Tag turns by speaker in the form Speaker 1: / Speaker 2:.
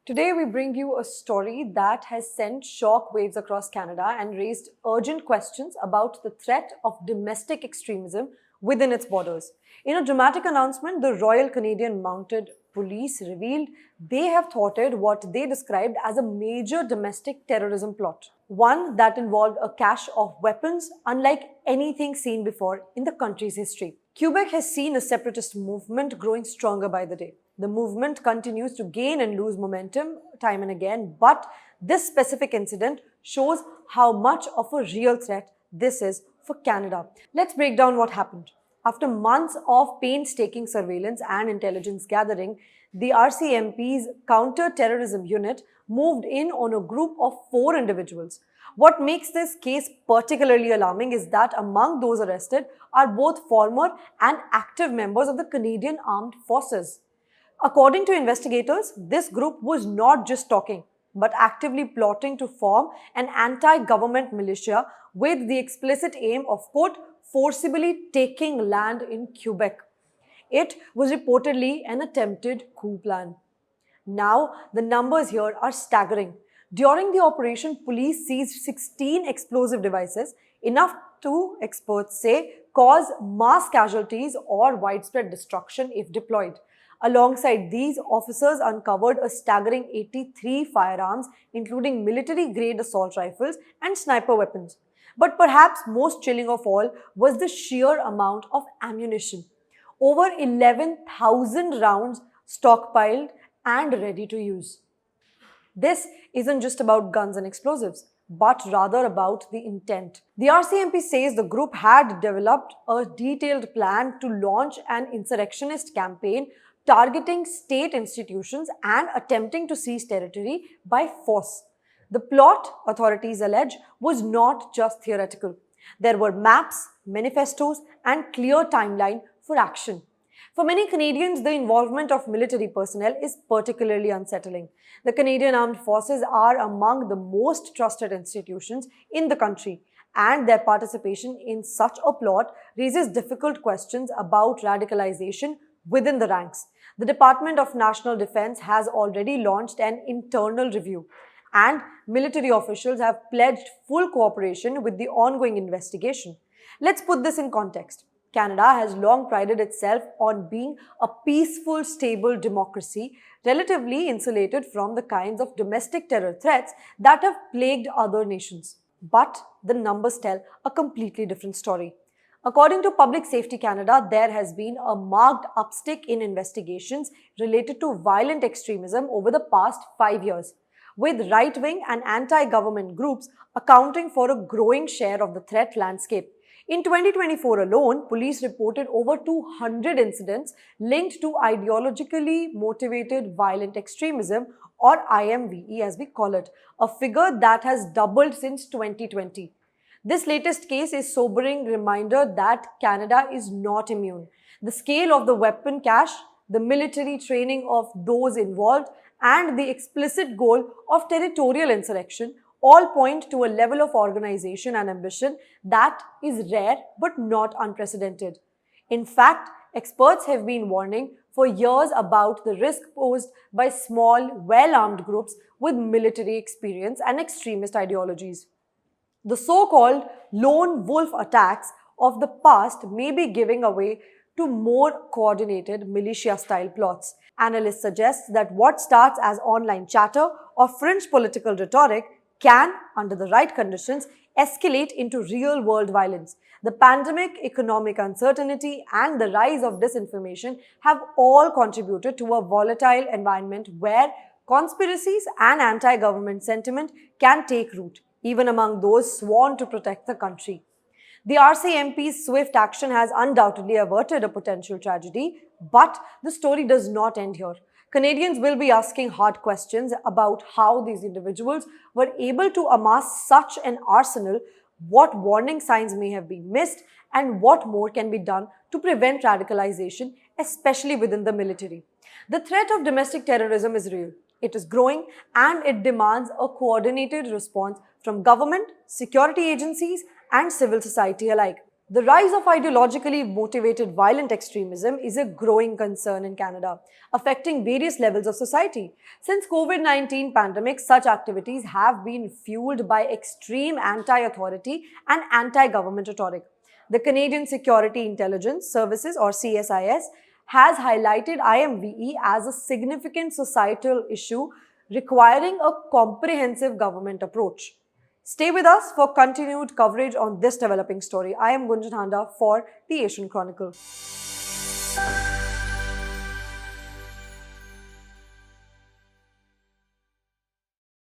Speaker 1: Today, we bring you a story that has sent shock waves across Canada and raised urgent questions about the threat of domestic extremism within its borders. In a dramatic announcement, the Royal Canadian Mounted Police revealed they have thwarted what they described as a major domestic terrorism plot, one that involved a cache of weapons unlike anything seen before in the country's history. Quebec has seen a separatist movement growing stronger by the day. The movement continues to gain and lose momentum time and again, but this specific incident shows how much of a real threat this is for Canada. Let's break down what happened. After months of painstaking surveillance and intelligence gathering, the RCMP's counter-terrorism unit moved in on a group of 4 individuals. What makes this case particularly alarming is that among those arrested are both former and active members of the Canadian Armed Forces. According to investigators, this group was not just talking, but actively plotting to form an anti-government militia with the explicit aim of, quote, forcibly taking land in Quebec. It was reportedly an attempted coup plan. Now, the numbers here are staggering. During the operation, police seized 16 explosive devices, enough to, experts say, cause mass casualties or widespread destruction if deployed. Alongside these, officers uncovered a staggering 83 firearms, including military-grade assault rifles and sniper weapons. But perhaps most chilling of all was the sheer amount of ammunition. Over 11,000 rounds stockpiled and ready to use. This isn't just about guns and explosives, but rather about the intent. The RCMP says the group had developed a detailed plan to launch an insurrectionist campaign targeting state institutions and attempting to seize territory by force. The plot, authorities allege, was not just theoretical. There were maps, manifestos, and clear timeline for action. For many Canadians, the involvement of military personnel is particularly unsettling. The Canadian Armed Forces are among the most trusted institutions in the country, and their participation in such a plot raises difficult questions about radicalization within the ranks. The Department of National Defense has already launched an internal review, and military officials have pledged full cooperation with the ongoing investigation. Let's put this in context. Canada has long prided itself on being a peaceful, stable democracy, relatively insulated from the kinds of domestic terror threats that have plagued other nations. But the numbers tell a completely different story. According to Public Safety Canada, there has been a marked uptick in investigations related to violent extremism over the past 5 years, with right-wing and anti-government groups accounting for a growing share of the threat landscape. In 2024 alone, police reported over 200 incidents linked to ideologically motivated violent extremism, or IMVE as we call it, a figure that has doubled since 2020. This latest case is a sobering reminder that Canada is not immune. The scale of the weapon cache, the military training of those involved, and the explicit goal of territorial insurrection all point to a level of organization and ambition that is rare but not unprecedented. In fact, experts have been warning for years about the risk posed by small, well-armed groups with military experience and extremist ideologies. The so-called lone wolf attacks of the past may be giving away to more coordinated militia-style plots. Analysts suggest that what starts as online chatter or fringe political rhetoric can, under the right conditions, escalate into real-world violence. The pandemic, economic uncertainty, and the rise of disinformation have all contributed to a volatile environment where conspiracies and anti-government sentiment can take root, even among those sworn to protect the country. The RCMP's swift action has undoubtedly averted a potential tragedy, but the story does not end here. Canadians will be asking hard questions about how these individuals were able to amass such an arsenal, what warning signs may have been missed, and what more can be done to prevent radicalization, especially within the military. The threat of domestic terrorism is real. It is growing, and it demands a coordinated response from government, security agencies, and civil society alike. The rise of ideologically motivated violent extremism is a growing concern in Canada, affecting various levels of society. Since COVID-19 pandemic, such activities have been fueled by extreme anti-authority and anti-government rhetoric. The Canadian Security Intelligence Services, or CSIS, has highlighted IMVE as a significant societal issue requiring a comprehensive government approach. Stay with us for continued coverage on this developing story. I am Gunjan Handa for the Asian Chronicle.